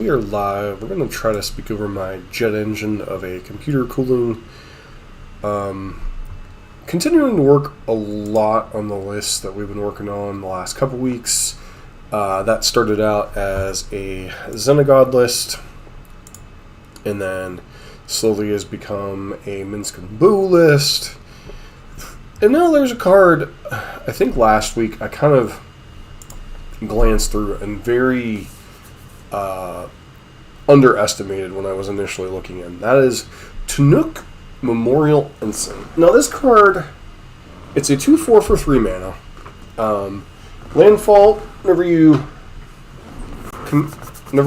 We are live. We're going to try to speak over my jet engine of a computer cooling. Continuing to work a lot on the list that we've been working on the last couple weeks. That started out as a Xenagod list, and then slowly has become a Minsk and Boo list. And now there's a card, I think last week I kind of glanced through and very underestimated when I was initially looking in. That is Tannuk Memorial Ensign. Now this card, it's a 2/4 for 3 mana. Landfall, whenever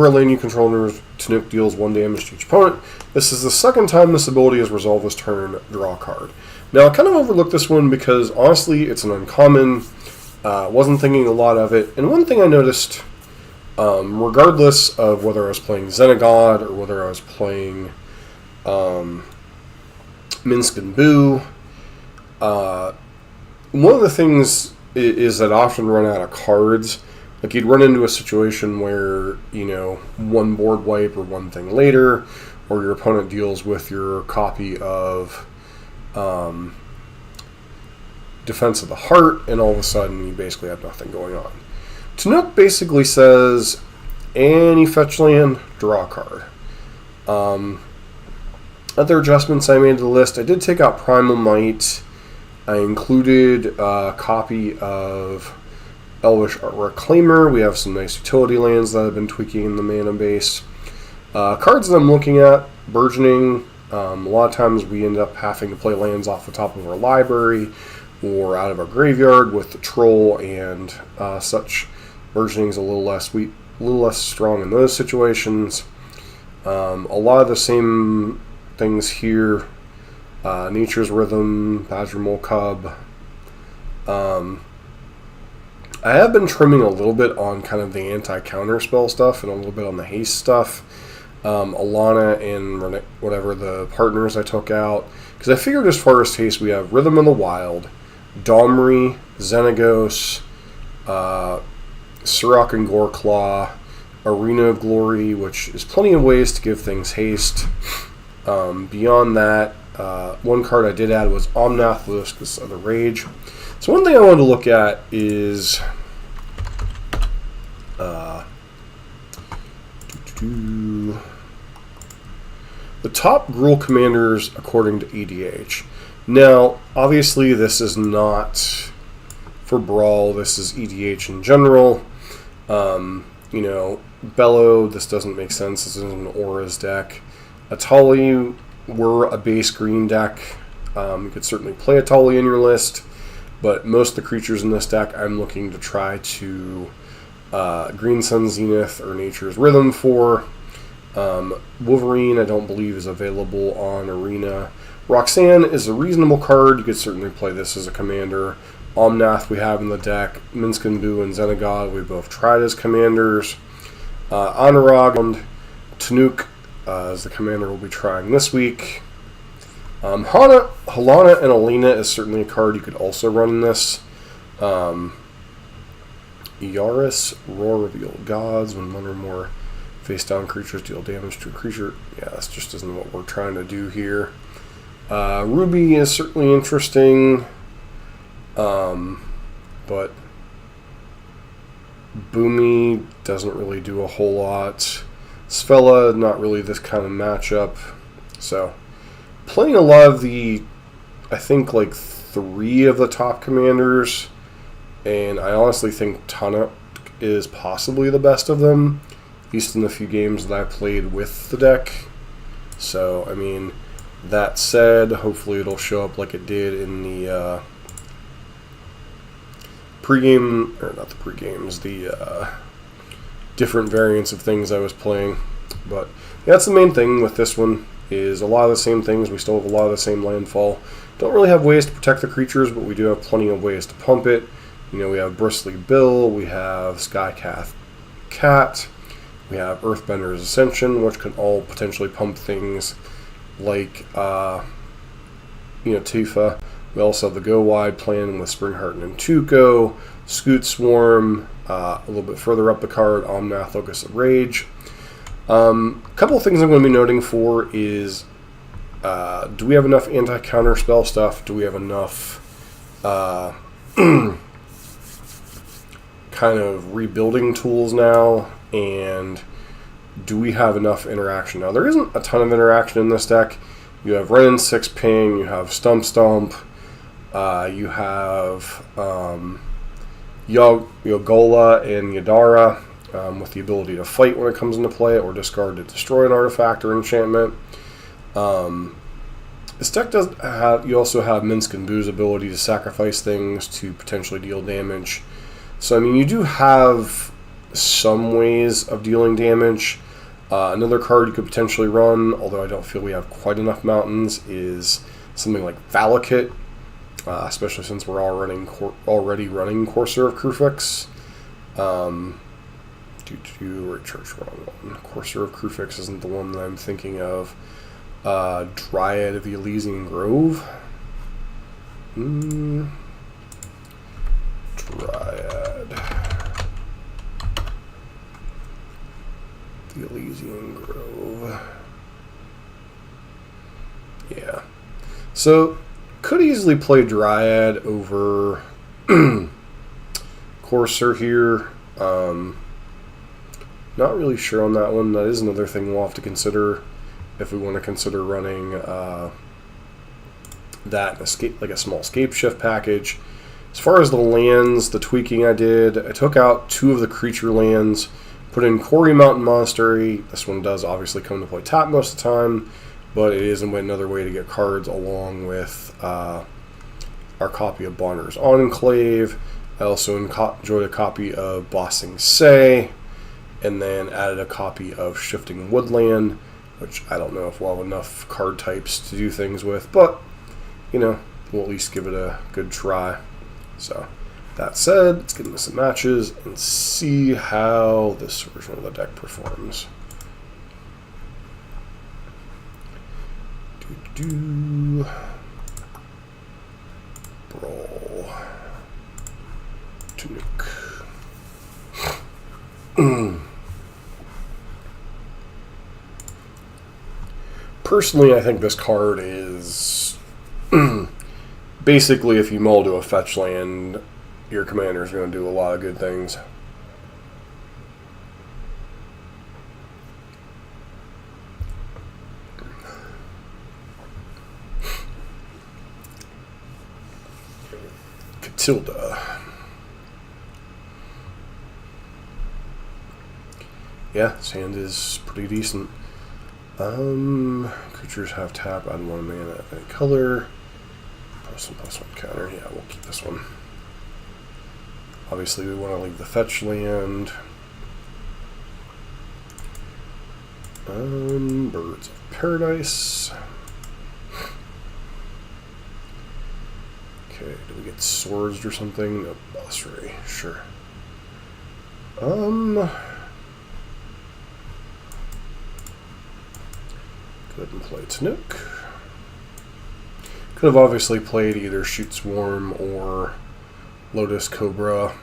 a lane you control enters, Tannuk deals 1 damage to each opponent. This is the second time this ability has resolved this turn, draw a card. Now I kind of overlooked this one because honestly it's an uncommon. Wasn't thinking a lot of it. And one thing I noticed, regardless of whether I was playing Xenagod or whether I was playing Minsk and Boo, one of the things is that I often run out of cards. Like you'd run into a situation where, you know, one board wipe or one thing later, or your opponent deals with your copy of Defense of the Heart, and all of a sudden you basically have nothing going on. Tannuk basically says, any fetch land, draw a card. Other adjustments I made to the list, I did take out Primal Might. I included a copy of Elvish Reclaimer. We have some nice utility lands that I've been tweaking in the mana base. Cards that I'm looking at, Burgeoning. A lot of times we end up having to play lands off the top of our library or out of our graveyard with the Troll and such. Burgeoning is a little less strong in those situations. A lot of the same things here. Nature's Rhythm, Badger Mole Cub. I have been trimming a little bit on kind of the anti-counter spell stuff and a little bit on the haste stuff. Alana and whatever the partners I took out. Because I figured as far as haste, we have Rhythm of the Wild, Domri, Xenagos, Surrak and Goreclaw, Arena of Glory, which is plenty of ways to give things haste. Beyond that, one card I did add was Omnath, Luiscus of the Rage. So one thing I wanted to look at is the top Gruul commanders according to EDH. Now, obviously this is not for Brawl, this is EDH in general. You know, Bellow, this doesn't make sense, this isn't an Auras deck. Atali were a base green deck. You could certainly play Atali in your list, but most of the creatures in this deck I'm looking to try to Green Sun Zenith or Nature's Rhythm for. Wolverine I don't believe is available on Arena. Roxanne is a reasonable card. You could certainly play this as a commander. Omnath we have in the deck. Minsk and Boo and Xenagod we both tried as commanders. Anurag and Tannuk as the commander we'll be trying this week. Halana and Alina is certainly a card you could also run in this. Yaris, Roar Revealed Gods. When one or more face-down creatures deal damage to a creature. Yeah, this just isn't what we're trying to do here. Ruby is certainly interesting. But Boomy doesn't really do a whole lot. Svella, not really this kind of matchup. So, playing a lot of the, I think like 3 of the top commanders, and I honestly think Tannuk is possibly the best of them, at least in the few games that I played with the deck. So, I mean, that said, hopefully it'll show up like it did in the pregame, or not the pregames, the different variants of things I was playing. But yeah, that's the main thing with this one, is a lot of the same things. We still have a lot of the same landfall. Don't really have ways to protect the creatures, but we do have plenty of ways to pump it. You know, we have Bristly Bill, we have Skycath Cat, we have Earthbender's Ascension, which can all potentially pump things like, Tifa. We also have the Go Wide plan with Springheart and Tuco, Scoot Swarm, a little bit further up the card, Omnath, Locus of Rage. A couple of things I'm going to be noting for is, do we have enough anti-counter spell stuff? Do we have enough kind of rebuilding tools now? And do we have enough interaction? Now, there isn't a ton of interaction in this deck. You have Ren and 6 ping, you have Stump Stump, you have Yogola and Yadara with the ability to fight when it comes into play, or discard to destroy an artifact or enchantment. This deck does have, you also have Minsk and Boo's ability to sacrifice things to potentially deal damage. So, I mean, you do have some ways of dealing damage. Another card you could potentially run, although I don't feel we have quite enough mountains, is something like Valakut, especially since we're already running Courser of Krufix. Recharge wrong one. Courser of Krufix isn't the one that I'm thinking of. Dryad of the Elysian Grove. Dryad. The Elysian Grove. Yeah. So, could easily play Dryad over Courser here. Not really sure on that one. That is another thing we'll have to consider if we want to consider running that escape, like a small escape shift package. As far as the lands, the tweaking I did, I took out 2 of the creature lands, put in Quarry Mountain Monastery. This one does obviously come to play tap most of the time, but it is another way to get cards along with our copy of Bonner's Enclave. I also enjoyed a copy of Bossing Say, and then added a copy of Shifting Woodland, which I don't know if we'll have enough card types to do things with, but, you know, we'll at least give it a good try. So, that said, let's get into some matches and see how this version of the deck performs. Brawl. Tannuk. Personally, I think this card is basically, if you mull to a fetch land, your commander is going to do a lot of good things. Catilda. Yeah, this hand is pretty decent. Creatures have tap, add 1 mana of any color. +1/+1 counter. Yeah, we'll keep this one. Obviously, we want to leave the fetch land. Birds of Paradise. Okay, do we get swords or something? No, boss ray. Sure. Go ahead and play Tannuk. Could have obviously played either Shoot Swarm or Lotus Cobra.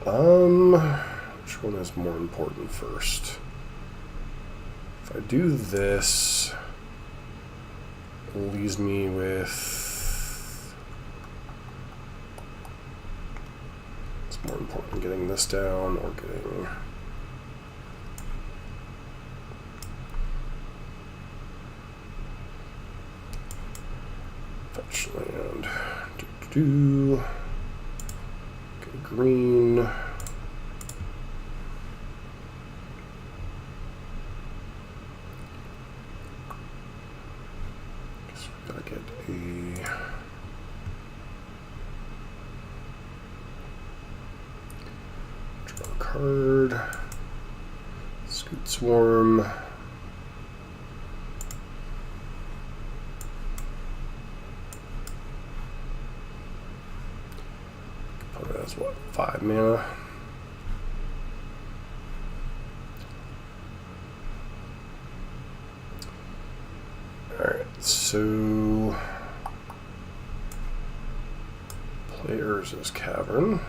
Which one is more important first? If I do this, it leaves me with... It's more important getting this down or getting... Fetch land. Get a green. Guess we gotta get a draw a card. Scoot Swarm. That's what, 5 mana? Alright, so play Urza's Cavern.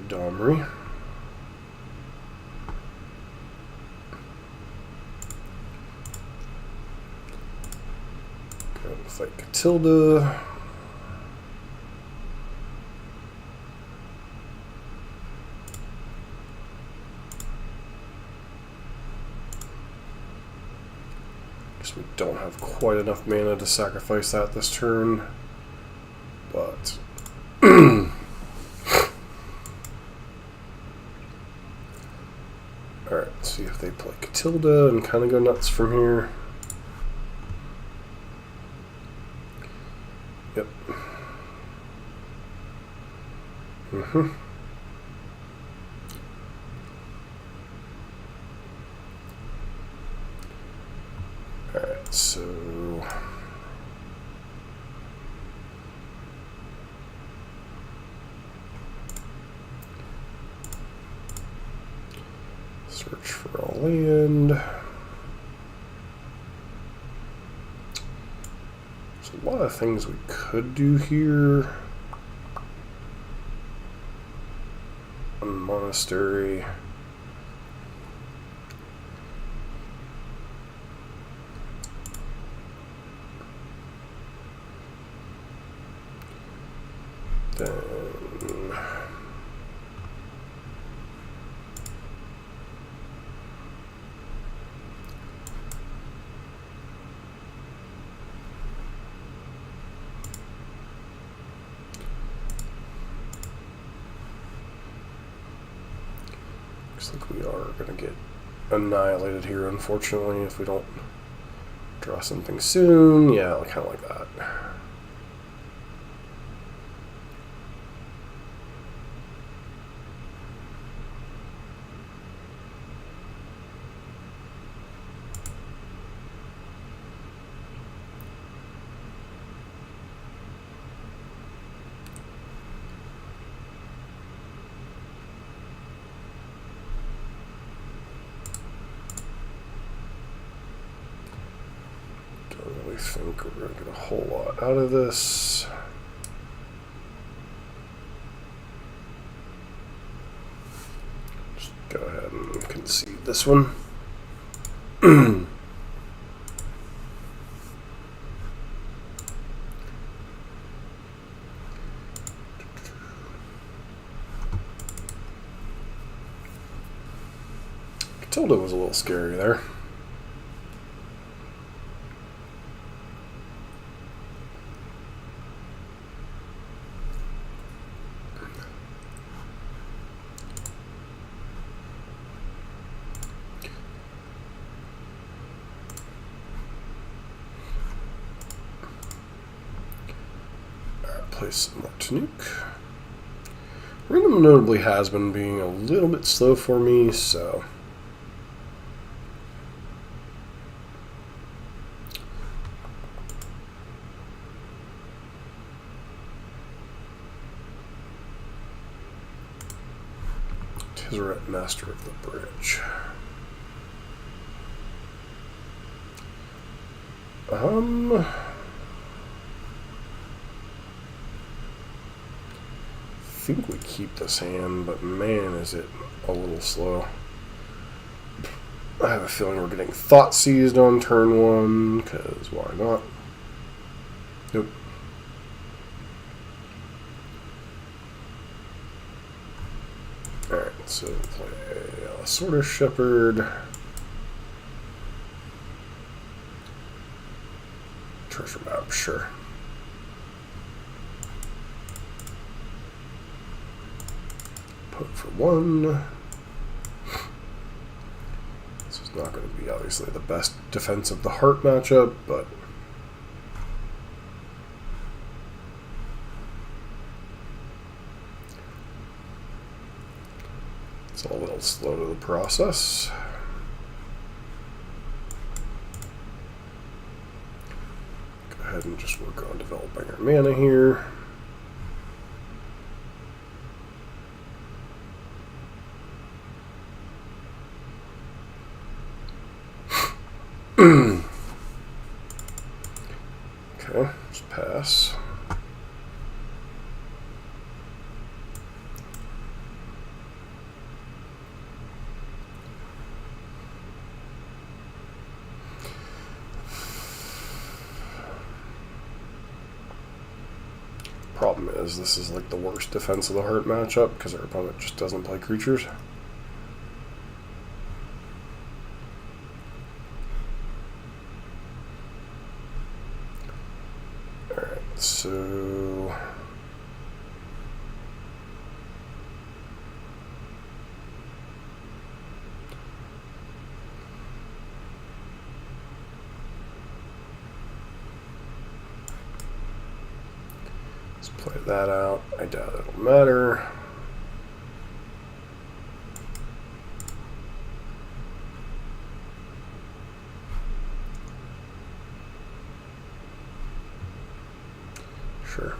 Domri. Go and fight Catilda. Guess we don't have quite enough mana to sacrifice that this turn, but alright, let's see if they play Catilda and kind of go nuts from here. Yep. Alright, so search for a land. There's a lot of things we could do here. A monastery. Then looks like we are going to get annihilated here, unfortunately, if we don't draw something soon. Yeah, kind of like that. I think we're going to get a whole lot out of this. Just go ahead and concede this one. Catilda was a little scary there. Place some more Tannuk. Rhythm notably has been being a little bit slow for me, so Tezzeret, Master of the Bridge. I think we keep this hand, but man, is it a little slow. I have a feeling we're getting Thought Seized on turn one, because why not? Nope. Alright, so play Sword of Shepherd. Treasure Map, sure. For one. This is not going to be obviously the best Defense of the Heart matchup, but it's a little slow to the process. Go ahead and just work on developing our mana here. Okay, let's pass. Problem is, this is like the worst Defense of the Heart matchup because our opponent just doesn't play creatures. Alright, so... play that out. I doubt it'll matter. Sure.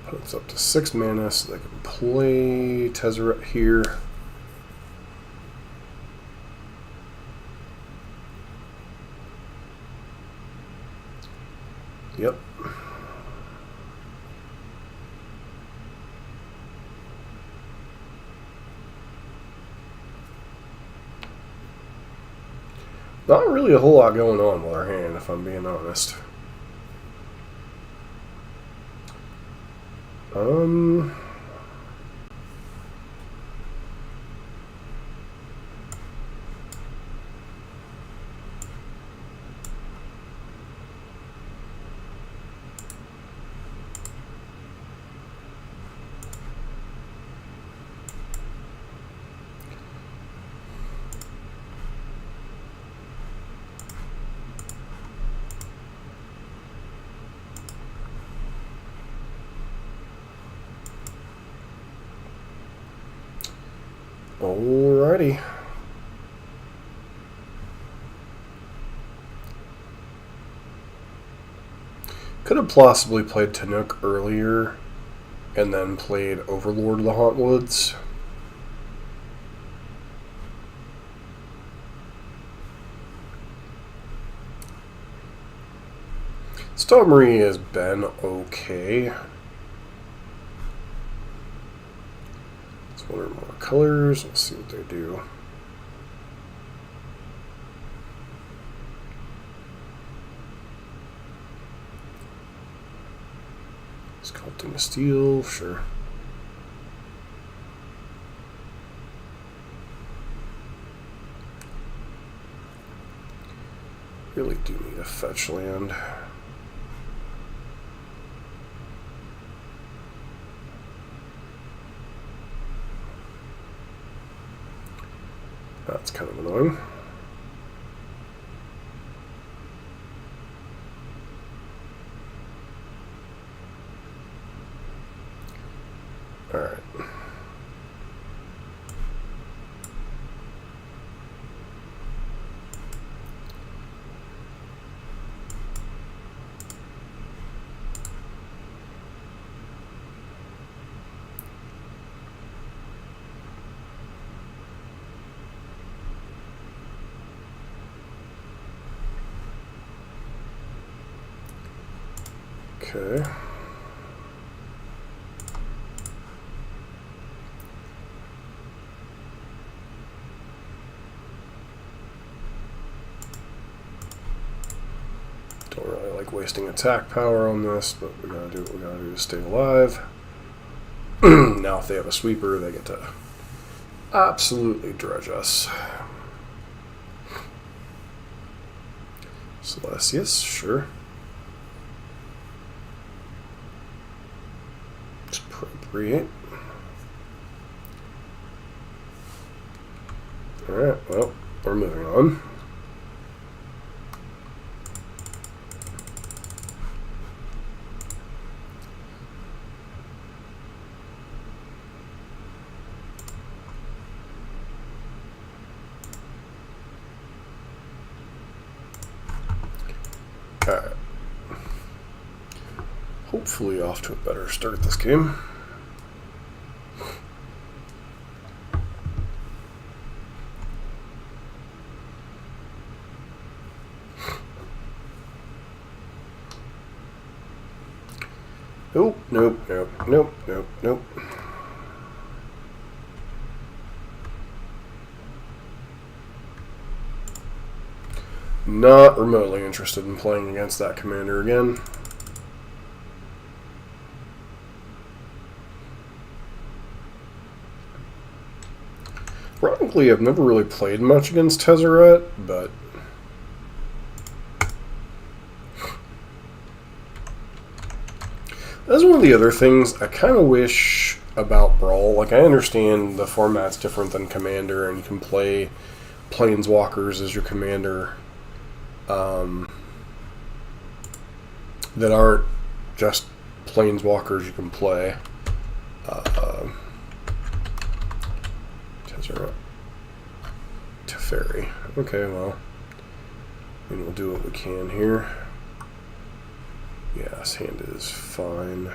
Puts up to 6 mana, so they can play Tezzeret here. Yep. Not really a whole lot going on with our hand, if I'm being honest. Alrighty. Could have possibly played Tannuk earlier and then played Overlord of the Hauntwoods. Starmarie has been okay. Let's order more colors. Let's see what they do. Sculpting a Steel, sure. Really do need a fetch land. That's kind of annoying. All right. Okay. Don't really like wasting attack power on this, but we gotta do what we gotta do to stay alive. Now if they have a sweeper, they get to absolutely dredge us. Celestius, sure. Appropriate. Alright, well, we're moving on. Alright. Hopefully off to a better start this game. Nope, nope, nope, nope, nope, nope. Not remotely interested in playing against that commander again. Frankly, I've never really played much against Tezzeret, but that's one of the other things I kind of wish about Brawl. Like, I understand the format's different than Commander, and you can play Planeswalkers as your commander that aren't just Planeswalkers you can play. Tezzeret. Teferi. Okay, well, we'll do what we can here. Yeah, this hand is fine.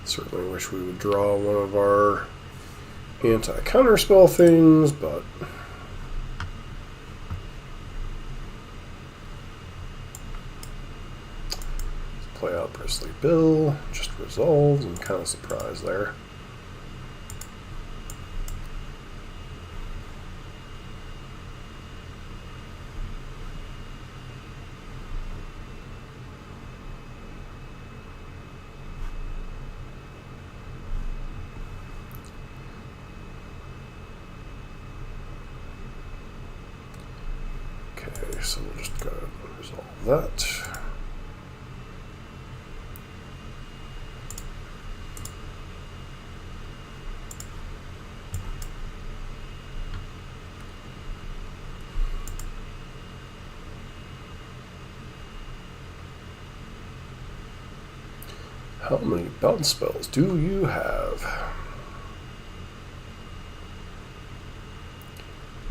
Certainly wish we would draw one of our anti-counterspell things, but let's play out Bristly Bill, just resolves. I'm kind of surprised there. So we'll just go ahead and resolve that. How many bounce spells do you have?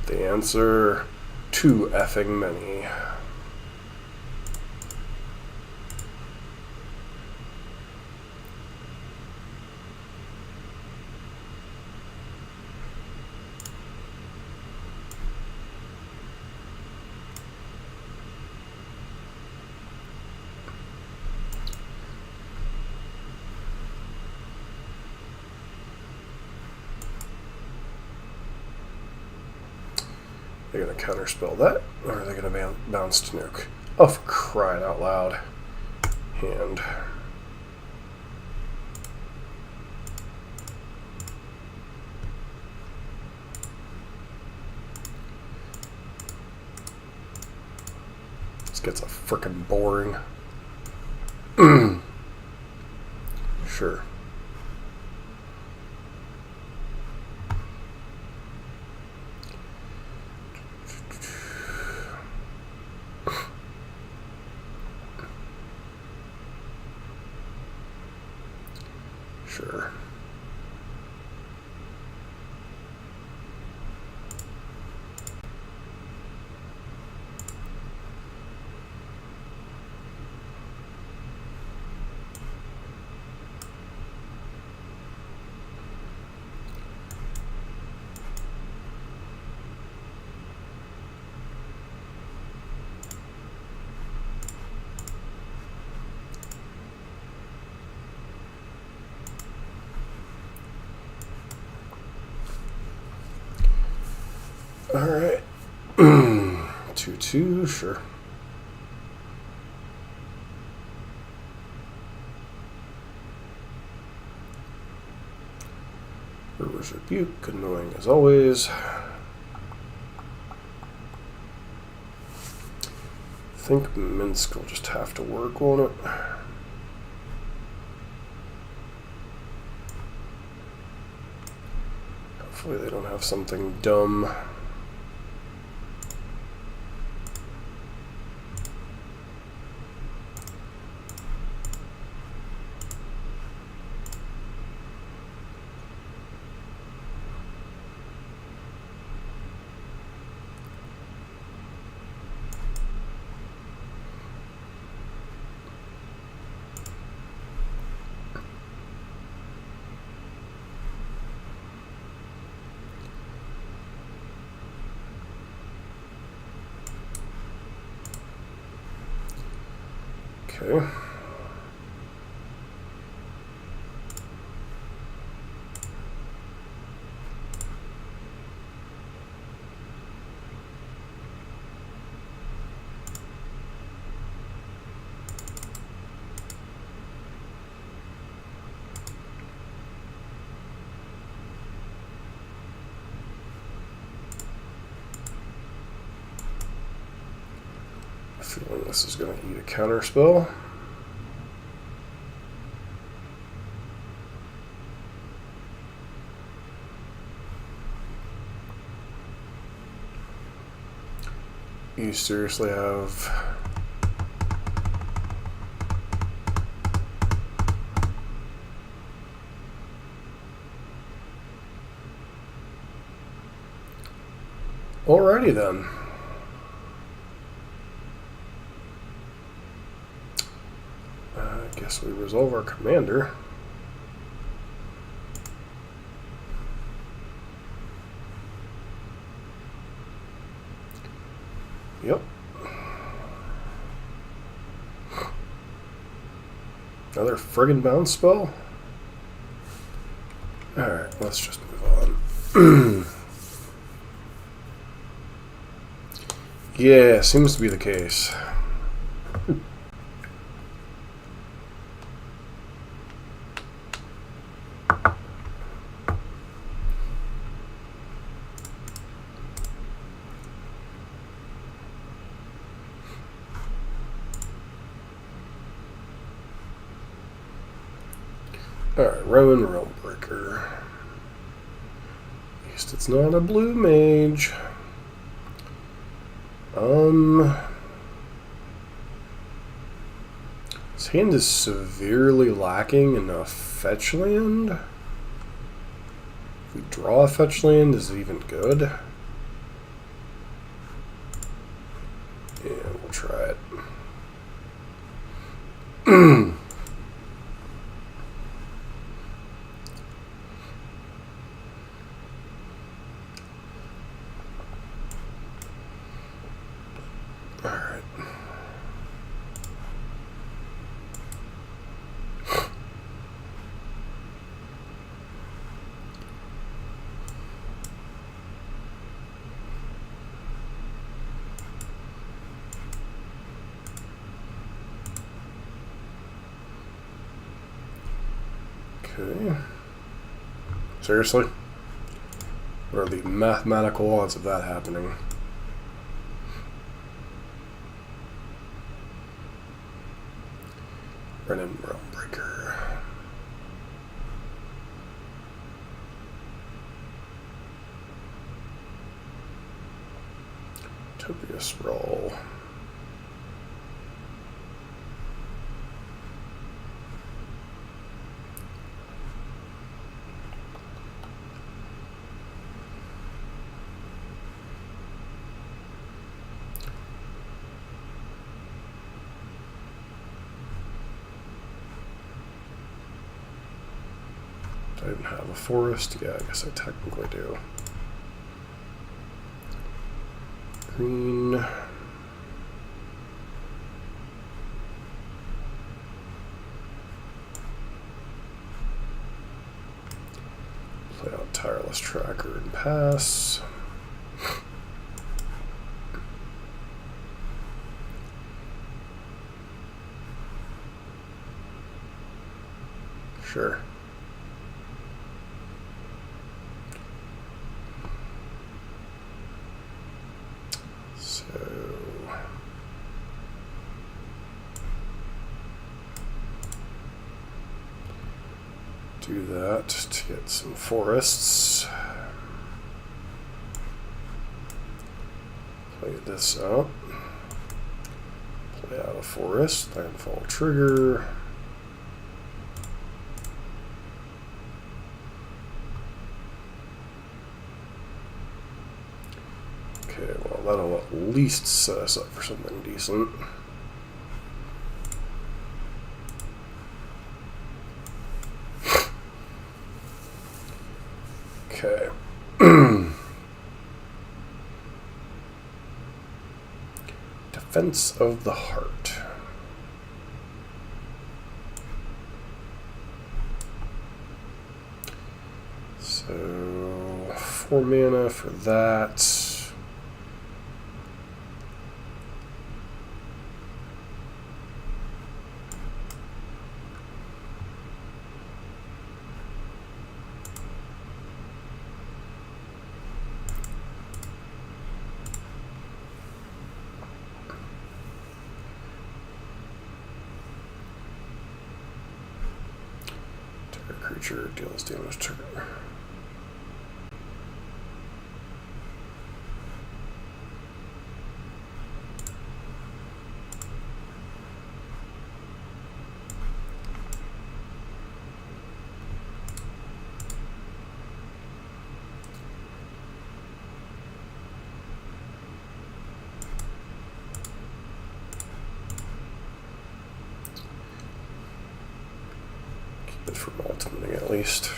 The answer: too effing many. They're going to counterspell that, or are they going to bounce Tannuk? Oh, for crying out loud. Hand. This gets a frickin' boring. Sure. Sure. Alright. 2/2, sure. River's Rebuke, annoying as always. I think Minsk will just have to work on it. Hopefully they don't have something dumb. Okay. Feeling this is going to eat a counter spell. You seriously have... Alrighty then. I guess we resolve our commander. Yep. Another friggin' bounce spell? Alright, let's just move on. Yeah, seems to be the case. Alright, Rowan Realmbreaker. At least it's not a blue mage. His hand is severely lacking in a fetch land. If we draw a fetch land, is it even good? Yeah, we'll try it. Alright. Okay. Seriously? What are the mathematical odds of that happening? Brennan Realmbreaker. Utopia Sprawl. Do I even have a forest? Yeah, I guess I technically do. Green. Play out Tireless Tracker and pass. Sure. Do that to get some forests. Play this out. Play out a forest. Landfall trigger. Okay, well that'll at least set us up for something decent. Okay. Defense of the Heart. 4 mana for that. Creature deals damage to her. Keep it from ultimating at least.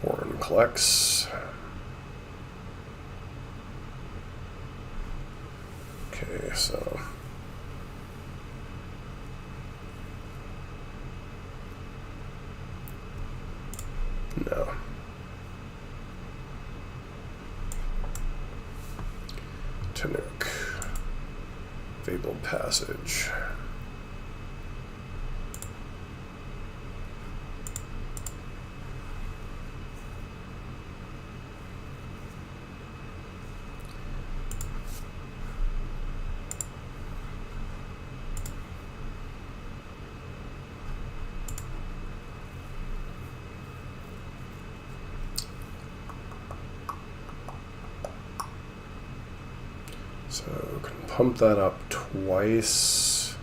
Warren collects. Okay, so no. Tannuk. Fabled Passage. So can pump that up twice.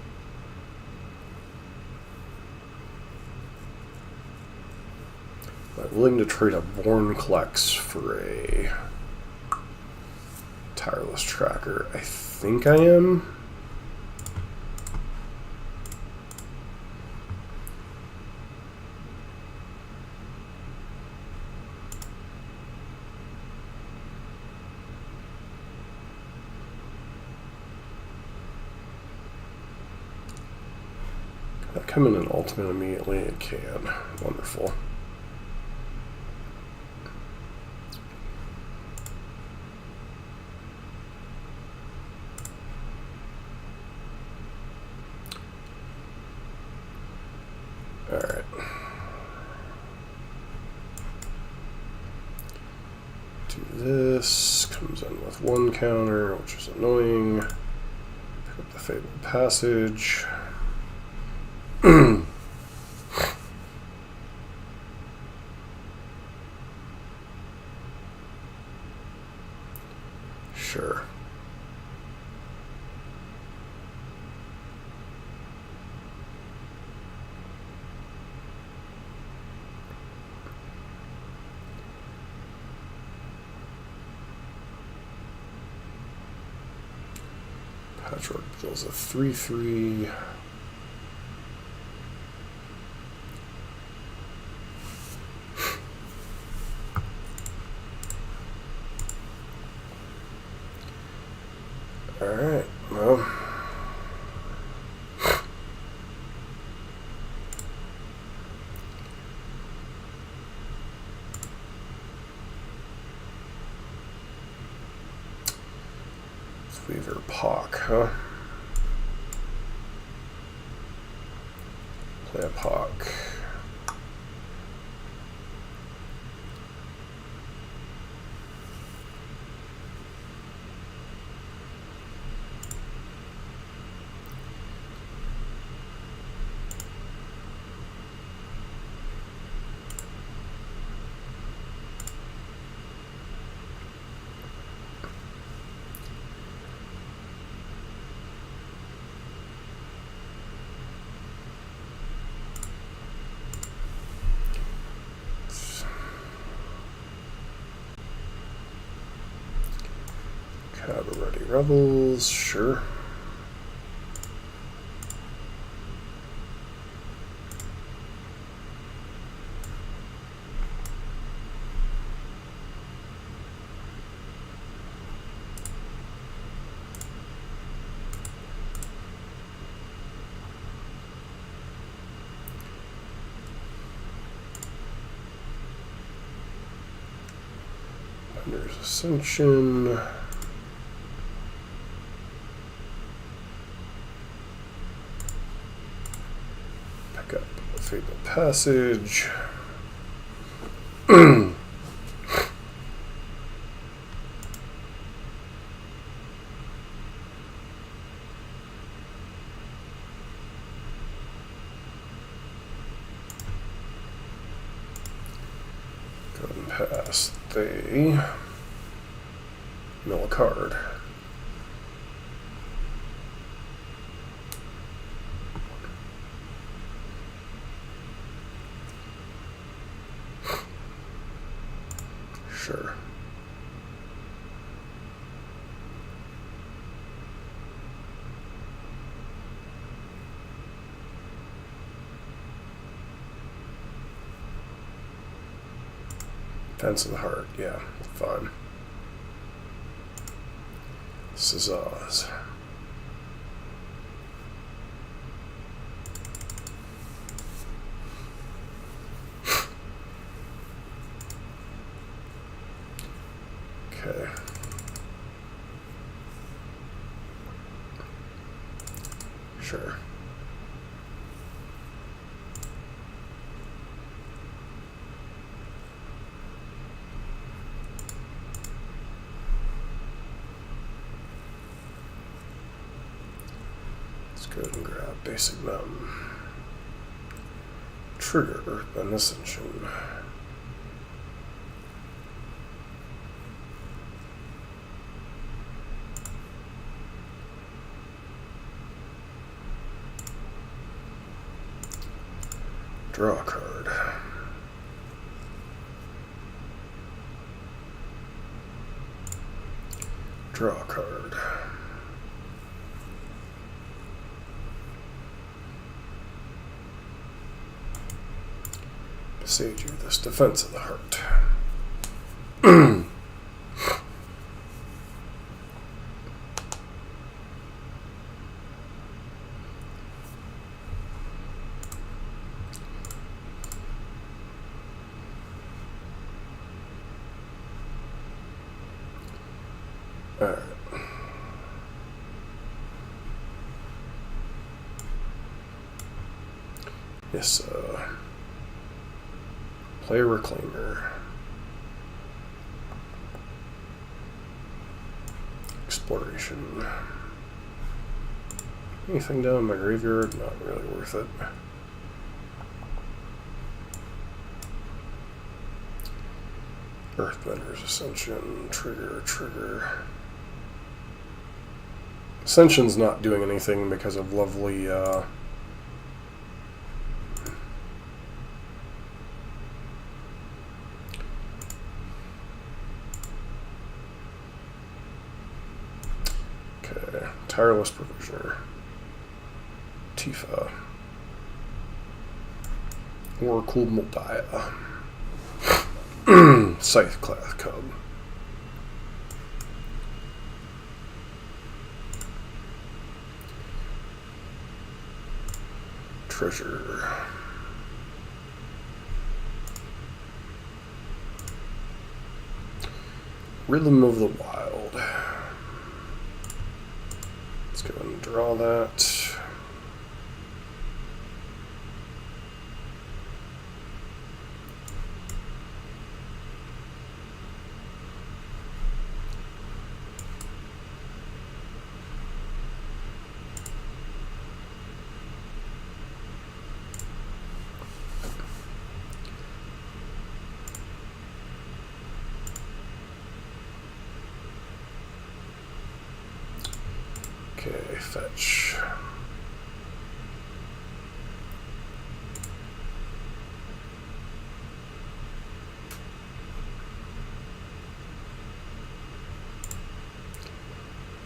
I'm willing to trade a Born Collects for a Tireless Tracker. I think I am. Come in an ultimate immediately, it can. Wonderful. Alright. Do this. Comes in with 1 counter, which is annoying. Pick up the Fabled Passage. Sure. Patchwork deals a 3/3. Alright, well. Weaver Pock, huh? Play a Pock. Cavalry Rebels, sure. Earthbender's Ascension. Pick up Fatal Passage. Pass. They mill a card. Sure. Defense of the Heart, yeah, fine. This is Oz. Okay. Sure. Go ahead and grab Basic Mountain. Trigger Earthbend Ascension. Draw a card. Draw a card. Sage you this Defense of the Heart. Alright. Yes, play a Reclaimer. Exploration. Anything down in my graveyard? Not really worth it. Earthbender's Ascension. Trigger. Ascension's not doing anything because of lovely, Tireless Provisioner, Tifa, Oracle Moldiah, Scytheclath Cub, Treasure, Rhythm of the Wild. Let's go ahead and draw that. Okay, fetch.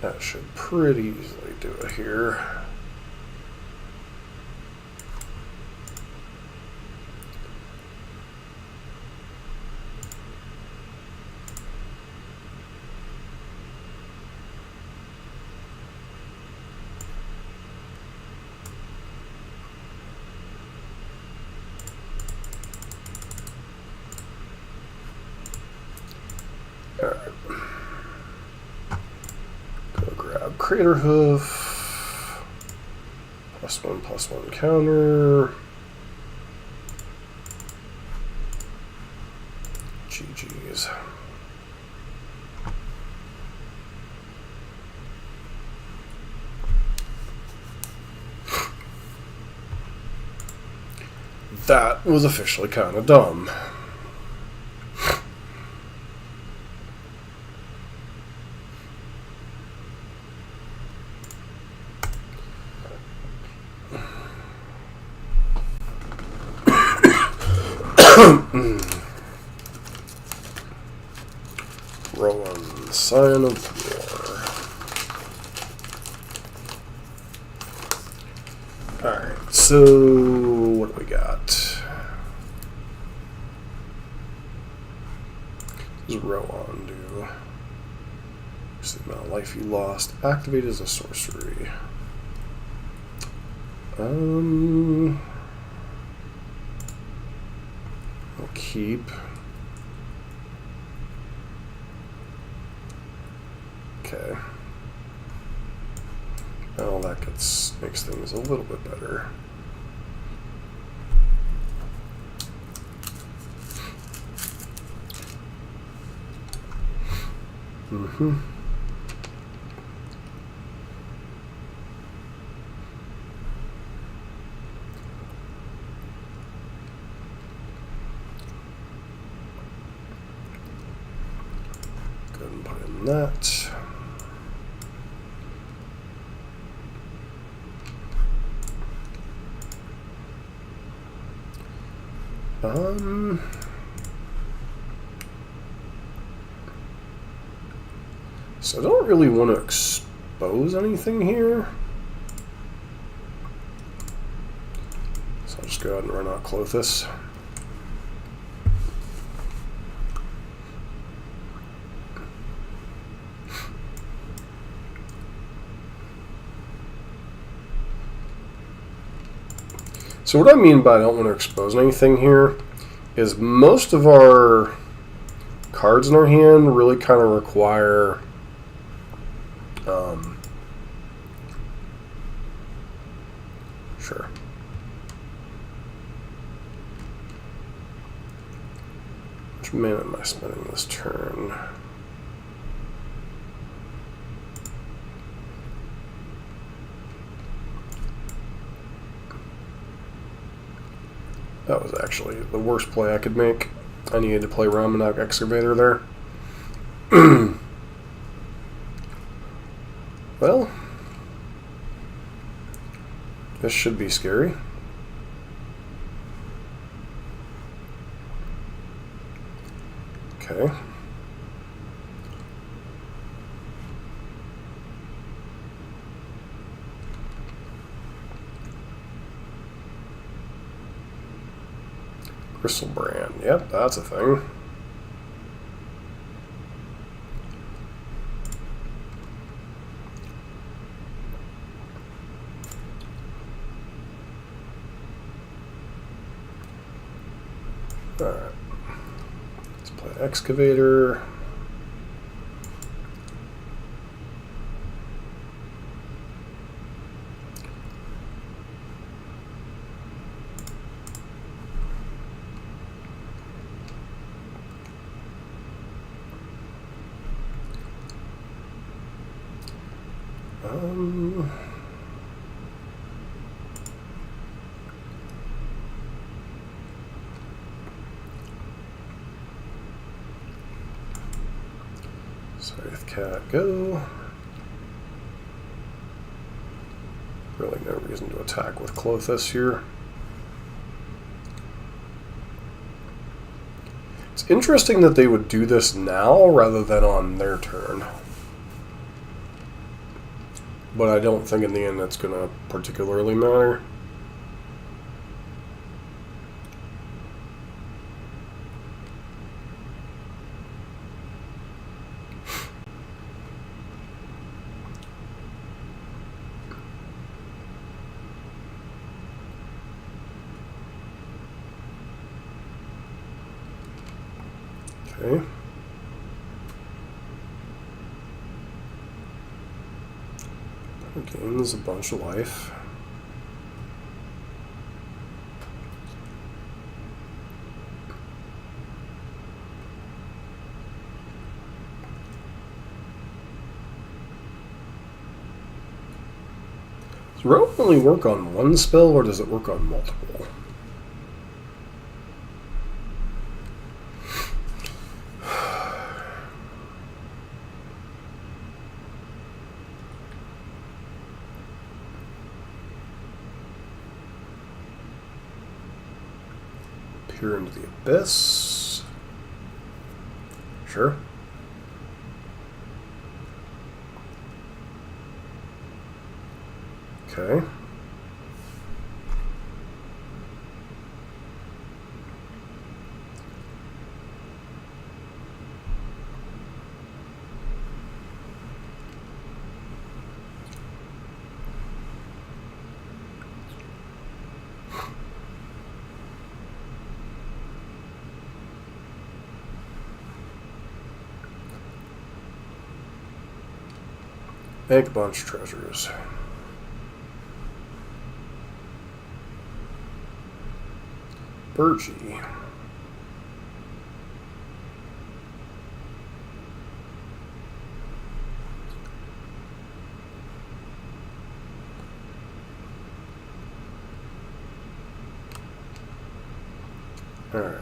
That should pretty easily do it here. Alright. Go grab Crater Hoof. +1/+1 counter. GG's. That was officially kind of dumb. Rowan, Sign of War. Alright, so what do we got? What does Rowan do? Just the amount of life you lost. Activate as a sorcery. We'll keep. Okay. Well, that makes things a little bit better. Mm-hmm. Go ahead and put in that. So I don't really want to expose anything here. So I'll just go ahead and run out Clothis. So what I mean by I don't want to expose anything here is most of our cards in our hand really kind of require sure. Which mana am I spending this turn? That was actually the worst play I could make. I needed to play Ramanok Excavator there. Well, this should be scary. Okay. Crystal Brand. Yep, that's a thing. Alright. Let's play Excavator. Cat, go. Really no reason to attack with Clothis here. It's interesting that they would do this now rather than on their turn. But I don't think in the end that's going to particularly matter. Okay. Gains a bunch of life. Does Row only work on one spell, or does it work on multiple? Peer into the abyss. Sure. Okay. Make a bunch of treasures. Burgee. All right.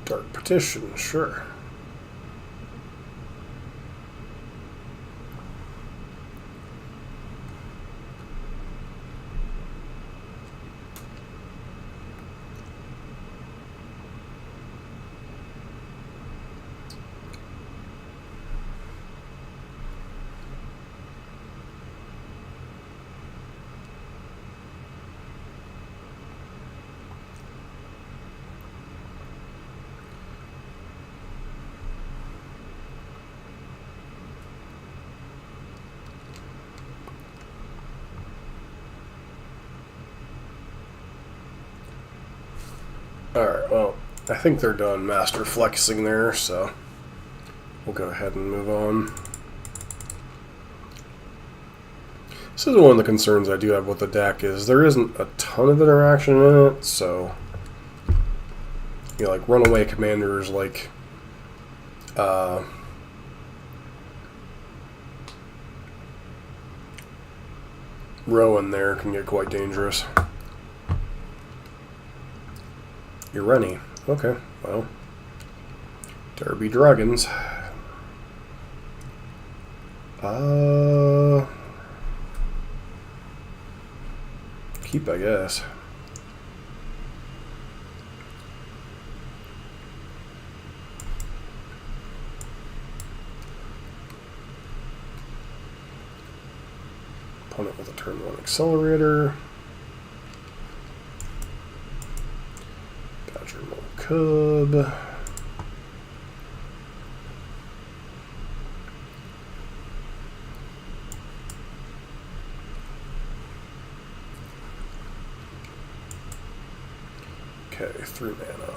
Dark Petition, sure. Alright, well, I think they're done master flexing there, so we'll go ahead and move on. This is one of the concerns I do have with the deck, is there isn't a ton of interaction in it, so you know, like runaway commanders like Rowan there can get quite dangerous. You're running. Okay, well. There be dragons. Keep, I guess. Opponent with a turn 1 accelerator. Cub. Okay, 3 mana.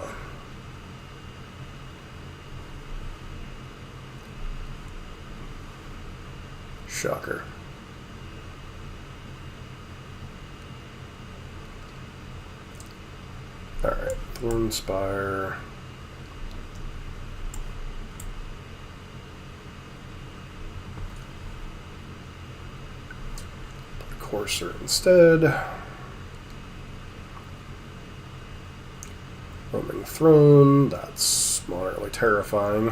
Shocker. Alright, Thornspire. Courser instead. Roaming Throne, that's moderately terrifying.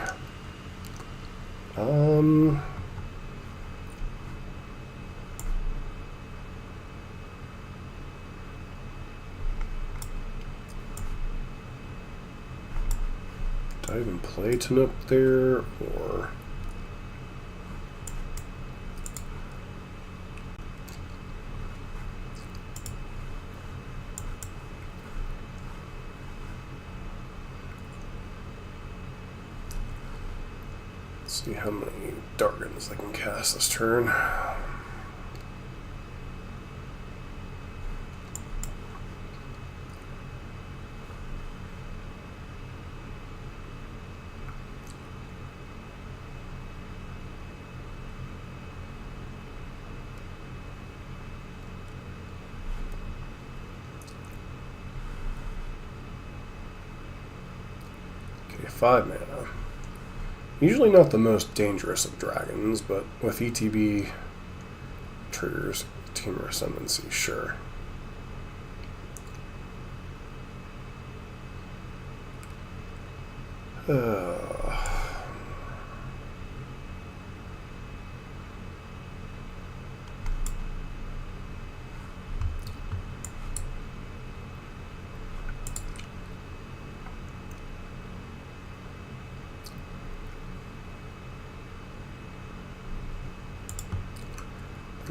Did I even play Tannuk there, or... See how many Dargans I can cast this turn. Okay, 5 mana. Usually not the most dangerous of dragons, but with ETB triggers Team Ascendancy, sure.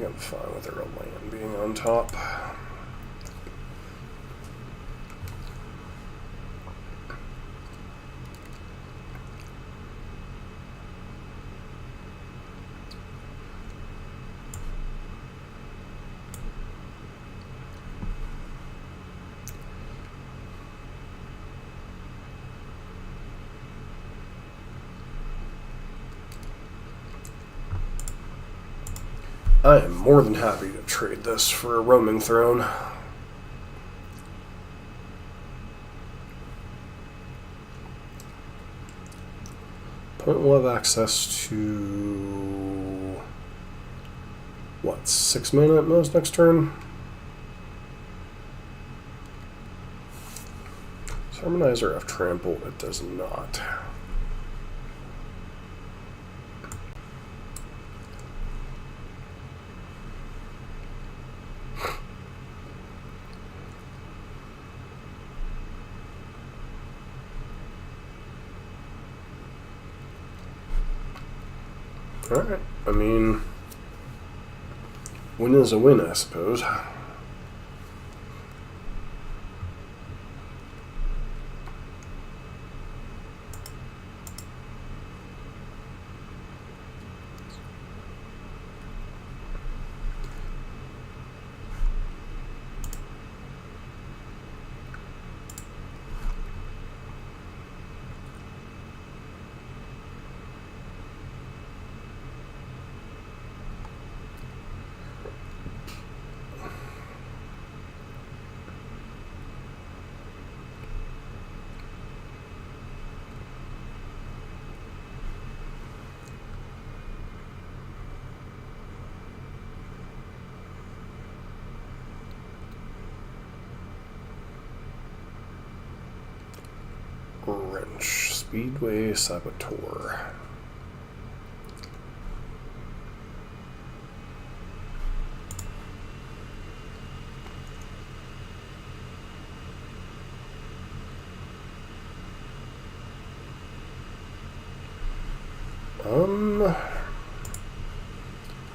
I'm fine with their land being on top. I am more than happy to trade this for a roaming throne. Opponent will have access to what, 6 mana at most next turn? Does Harmonizer have trample? It does not. Alright, I mean, win is a win, I suppose. Wrench, Speedway Saboteur.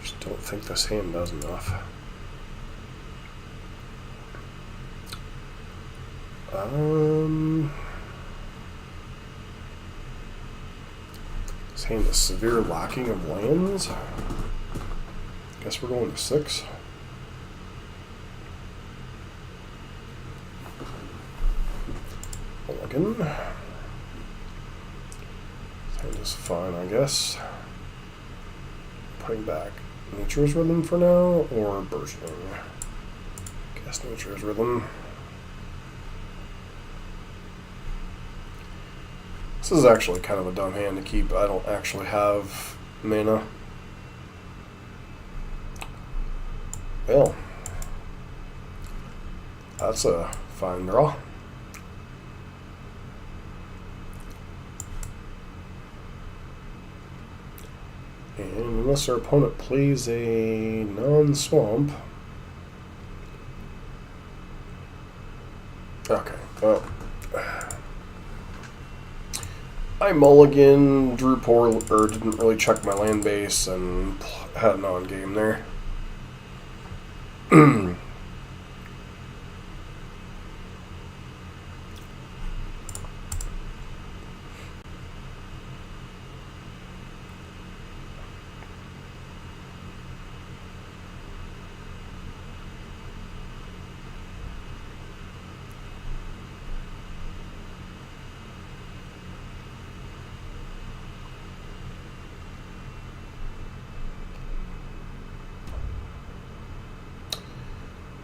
Just don't think this hand does enough. This hand is severe lacking of lands. Guess we're going to 6. Mulligan. This hand is fine, I guess. Putting back Nature's Rhythm for now, or Burgeoning. Guess Nature's Rhythm. This is actually kind of a dumb hand to keep. I don't actually have mana. Well, that's a fine draw. And unless our opponent plays a non-swamp. Okay, well. I mulligan, drew poor, or didn't really check my land base, and had an on game there.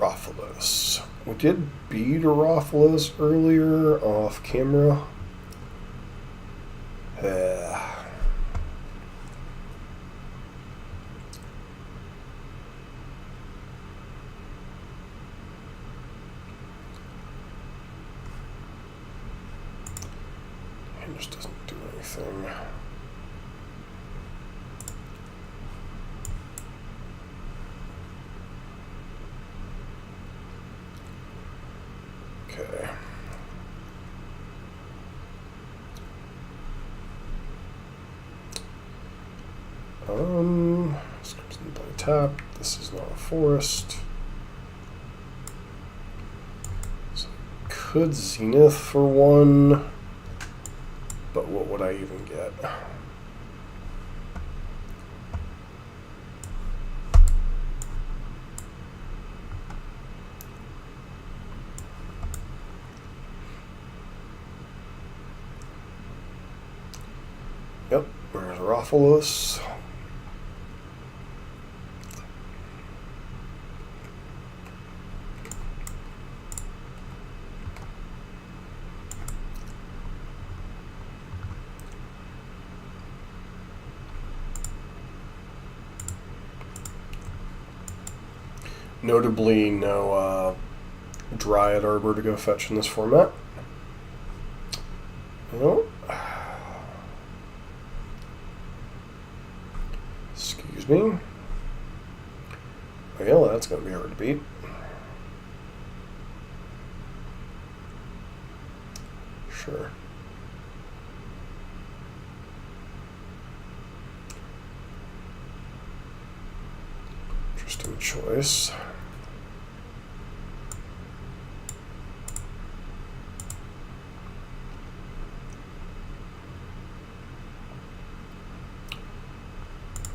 Rothfuss. We did beat a Rothfuss earlier off camera. It just doesn't do anything. Okay. Scripts in the tap. This is not a forest. So could Zenith for one, but what would I even get? Yep, there's Rothfuss. Notably, no Dryad Arbor to go fetch in this format. Well, excuse me. Well, that's going to be hard to beat. Sure. Interesting choice.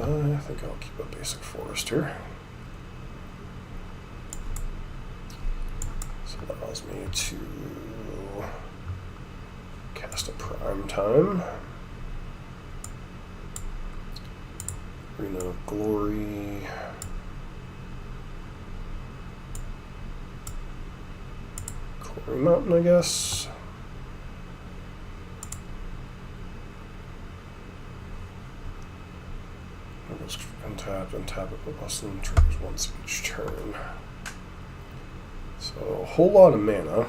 I think I'll keep a basic forest here. So that allows me to cast a prime time. Arena of Glory. Quarry Mountain, I guess. Untap it, but Muslim triggers once each turn. So a whole lot of mana.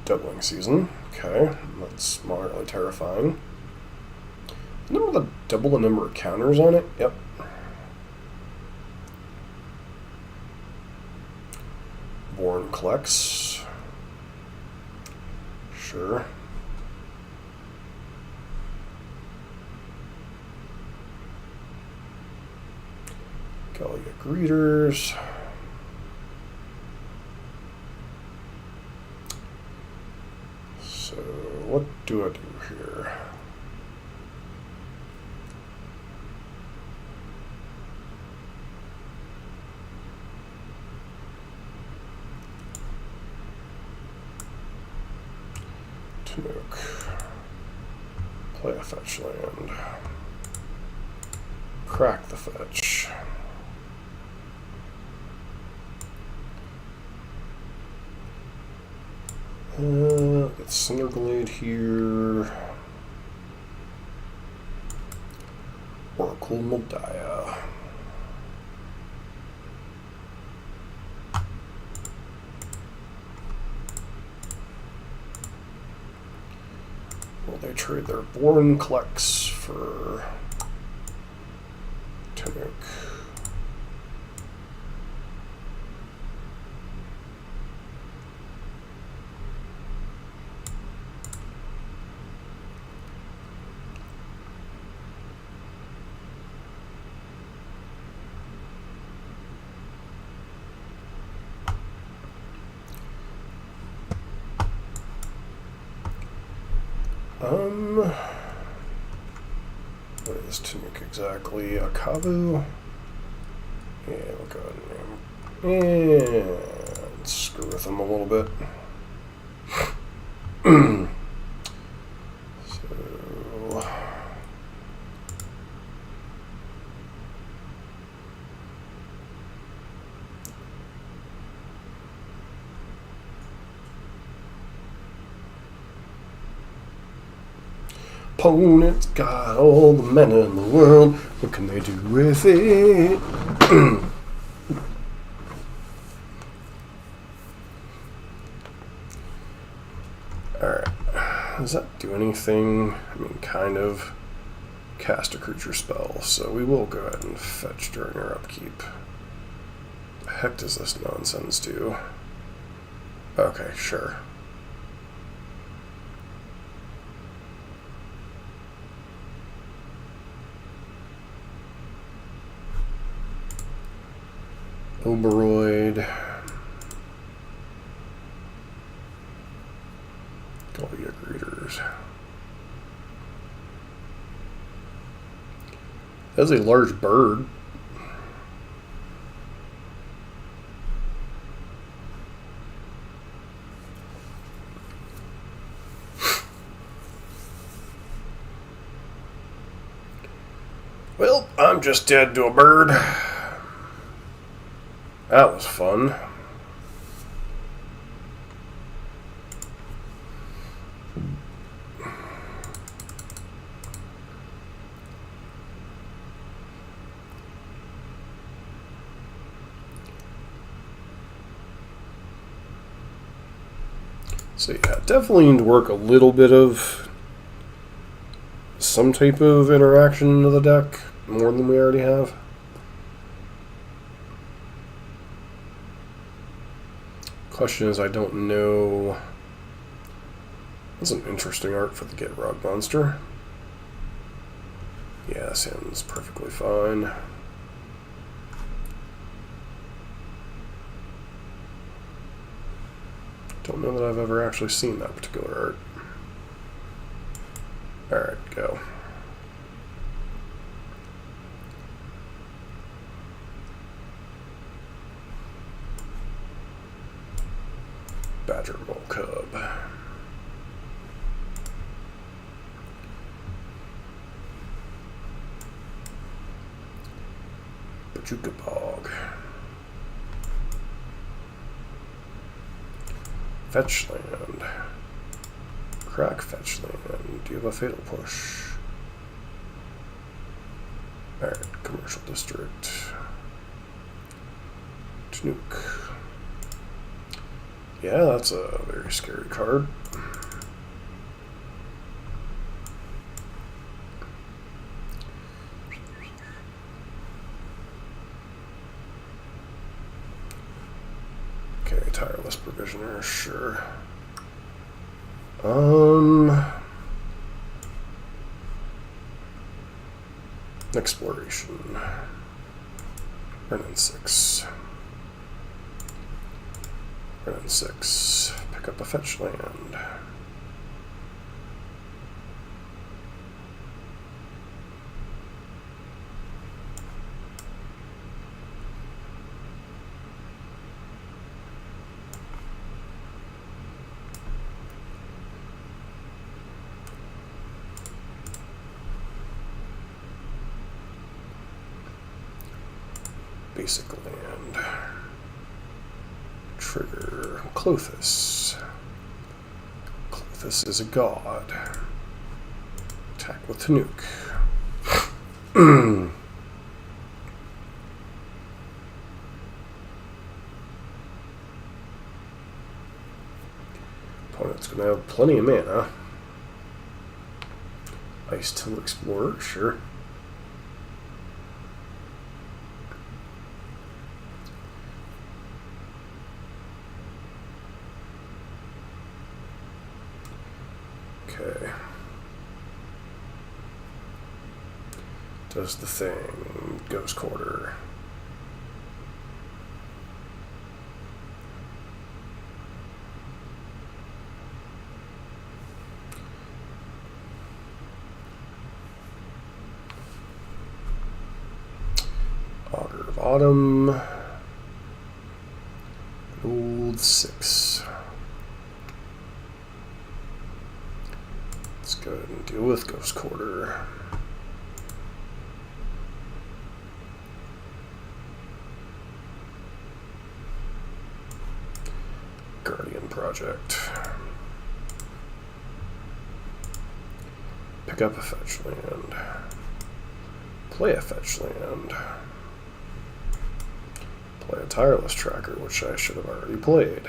Doubling season. Okay, that's moderately terrifying. Double the number of counters on it. Yep. Born collects. Sure. Galia Greeters. So, what do I do here? Tannuk. Play a fetch land. Crack the fetch. Get Cinderglade here. Oracle Moldiah. Will they trade their Born Collects for Tannuk? What is Tannuk exactly? A Kavu? Yeah, we'll go ahead and screw with him a little bit. So, opponent's got all the mana in the world. What can they do with it? Alright. Does that do anything? I mean, kind of. Cast a creature spell, so we will go ahead and fetch during our upkeep. The heck does this nonsense do? Okay, sure. Oberoid. Gallia Greeters. That's a large bird. Well, I'm just dead to a bird. That was fun. So yeah, definitely need to work a little bit of some type of interaction into the deck, more than we already have. Question is, I don't know. That's an interesting art for the Get Rug monster. Yeah, sounds perfectly fine. Don't know that I've ever actually seen that particular art. Alright, go. Badger Mole Cub. Bajuka Bog. Fetch land. Crack fetch land. Do you have a fatal push? Alright, commercial district. Tannuk. Yeah, that's a very scary card. Okay, tireless provisioner, sure. Exploration. Run 6. Run 6. Pick up a fetch land. Basic land. Trigger Clothis. Clothis is a god. Attack with Tannuk. Opponent's gonna have plenty of mana. Ice Till Explorer, sure. Okay. Does the thing. Ghost Quarter. Augur of Autumn. Old 6. Let's go ahead and deal with Ghost Quarter. Guardian Project. Pick pick up a fetch land. Play a fetch land. Play a tireless tracker, which I should have already played.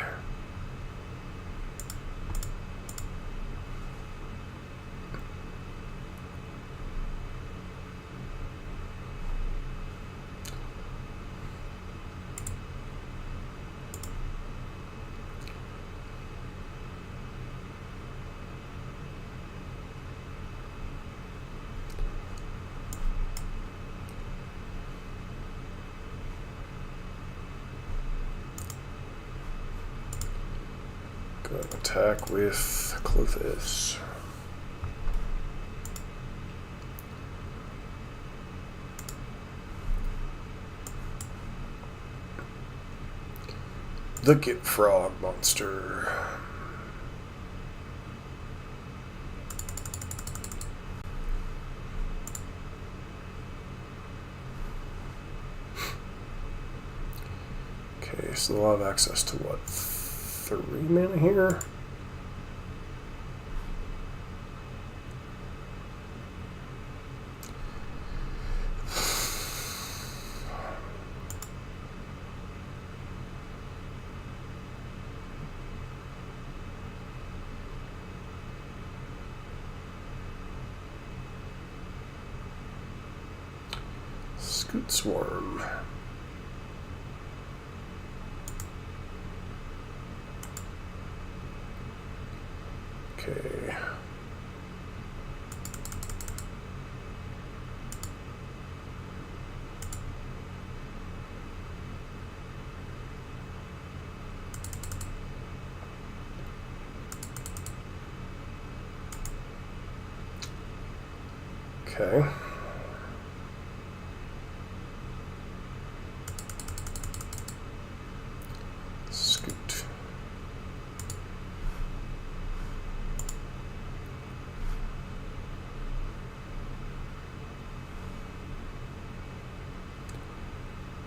Attack with Clothis. The Git Frog monster. Okay, so they'll have access to what? 3 mana here? Scoot Swarm. Okay. Okay. Scoot.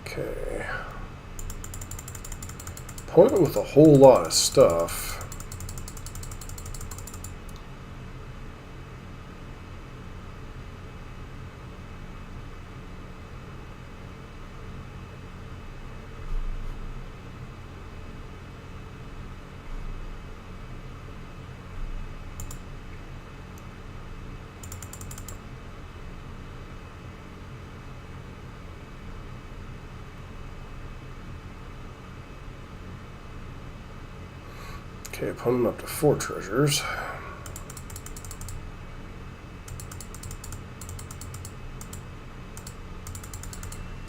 Okay. Opponent with a whole lot of stuff. Okay, opponent up to 4 treasures.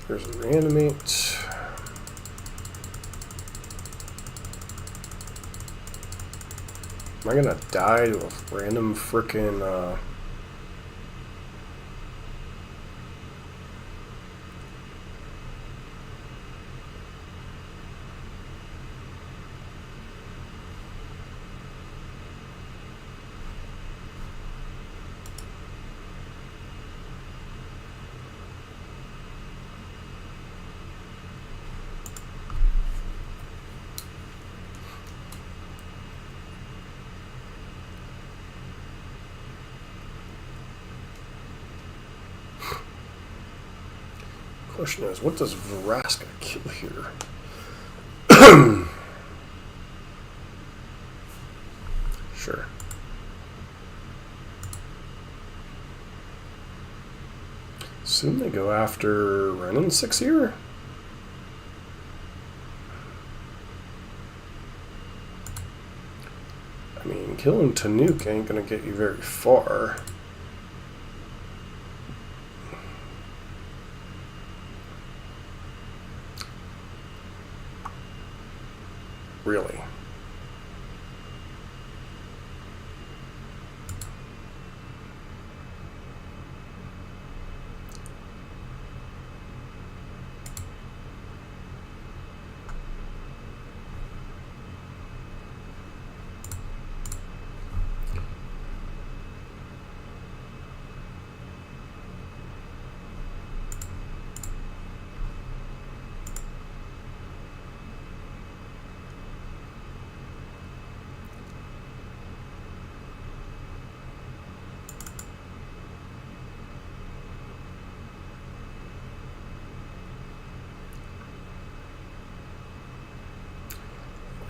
There's a reanimate. Am I gonna die to a random frickin' question is, what does Vraska kill here? Sure. Assume they go after Renin 6 here? I mean, killing Tannuk ain't gonna get you very far. Really?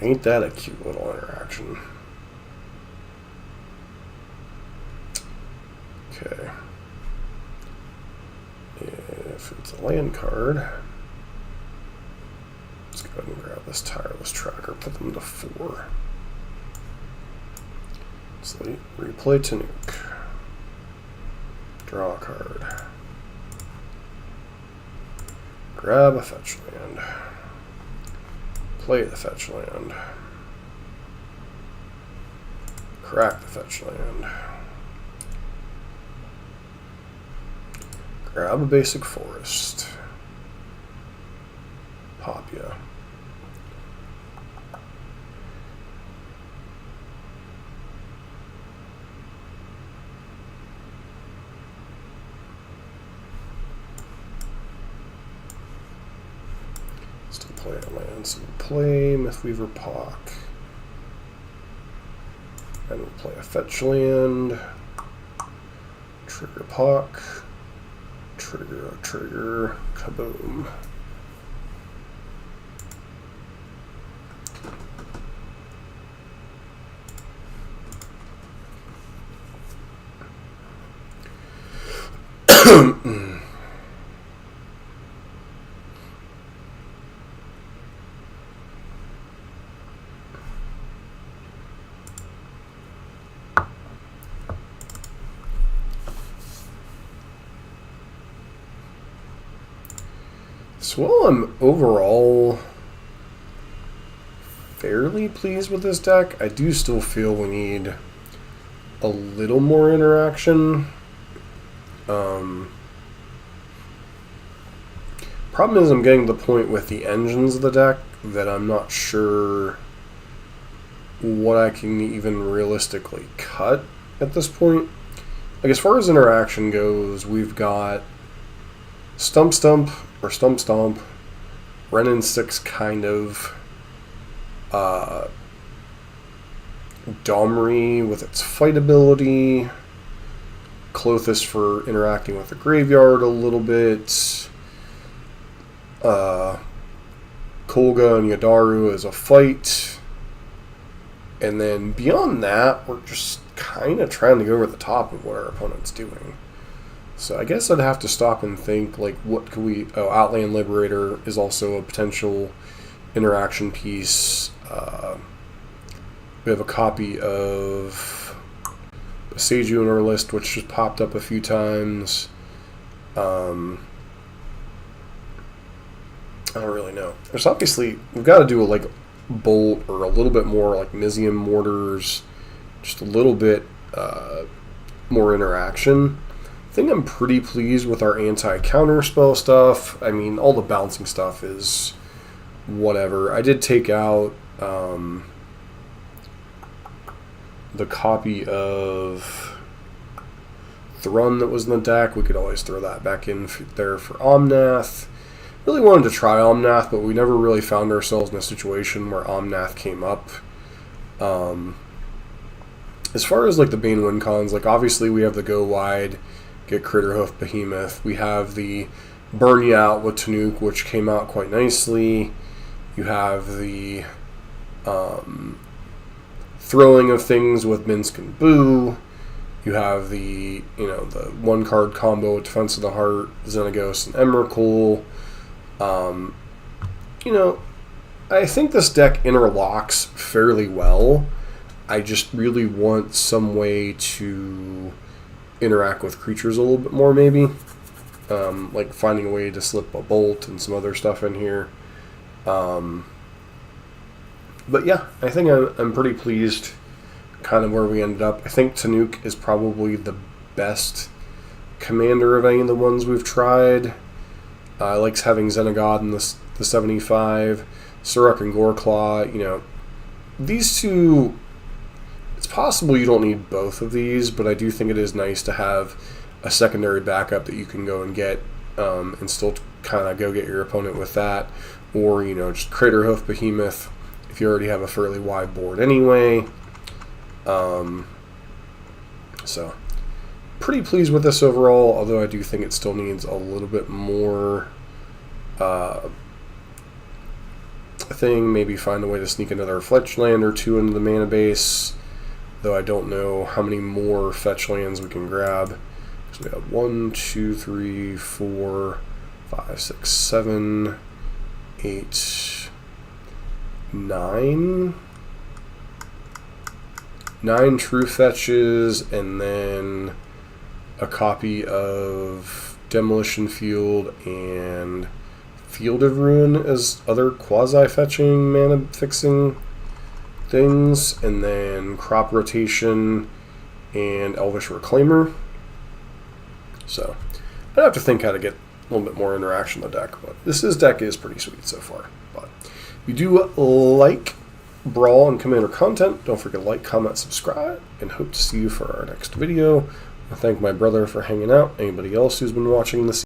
Ain't that a cute little interaction? Okay. If it's a land card, let's go ahead and grab this tireless tracker, put them to 4. Slate, replay Tannuk. Draw a card. Grab a fetch land. Play the fetch land. Crack the fetch land. Grab a basic forest. Pop ya. Still play a land, so we'll play Mythweaver Pock. And we'll play a fetch land. Trigger Pock. Trigger, kaboom. So while I'm overall fairly pleased with this deck, I do still feel we need a little more interaction. Problem is I'm getting to the point with the engines of the deck that I'm not sure what I can even realistically cut at this point. Like, as far as interaction goes, we've got Stump Stump, or Stump Stomp, Renin 6 kind of, Domri with its fight ability, Klothys for interacting with the graveyard a little bit, Kolga and Yadaru as a fight, and then beyond that, we're just kind of trying to go over the top of what our opponent's doing. So I guess I'd have to stop and think, like, what could we... Oh, Outland Liberator is also a potential interaction piece. We have a copy of Seiju in our list, which just popped up a few times. I don't really know. There's obviously... We've got to do a, like, Bolt or a little bit more, like, Mizium Mortars. Just a little bit more interaction. I think I'm pretty pleased with our anti-counter spell stuff. I mean, all the bouncing stuff is whatever. I did take out the copy of Thrun that was in the deck. We could always throw that back in there for Omnath. Really wanted to try Omnath, but we never really found ourselves in a situation where Omnath came up. As far as like the Bane win cons, like obviously we have the Go Wide, get Critterhoof Behemoth. We have the Burn You Out with Tannuk, which came out quite nicely. You have the throwing of things with Minsk and Boo. You have the, the one card combo with Defense of the Heart, Xenagos, and Emrakul. I think this deck interlocks fairly well. I just really want some way to interact with creatures a little bit more, maybe. Like finding a way to slip a Bolt and some other stuff in here. But yeah, I think I'm pretty pleased kind of where we ended up. I think Tannuk is probably the best commander of any of the ones we've tried. I like having Xenagod in the 75. Suruk and Goreclaw, these two... It's possible you don't need both of these, but I do think it is nice to have a secondary backup that you can go and get and still kind of go get your opponent with that. Or, just Craterhoof Behemoth if you already have a fairly wide board anyway. So, pretty pleased with this overall, although I do think it still needs a little bit more thing, maybe find a way to sneak another fetch land or two into the mana base, though I don't know how many more fetch lands we can grab. So we have 1, 2, 3, 4, 5, 6, 7, 8, 9. 9 true fetches, and then a copy of Demolition Field and Field of Ruin as other quasi-fetching mana fixing things, and then Crop Rotation and Elvish Reclaimer. So I'd have to think how to get a little bit more interaction in the deck, but this deck is pretty sweet so far. But if you do like Brawl and Commander content, don't forget to like, comment, subscribe, and hope to see you for our next video. I thank my brother for hanging out. Anybody else who's been watching this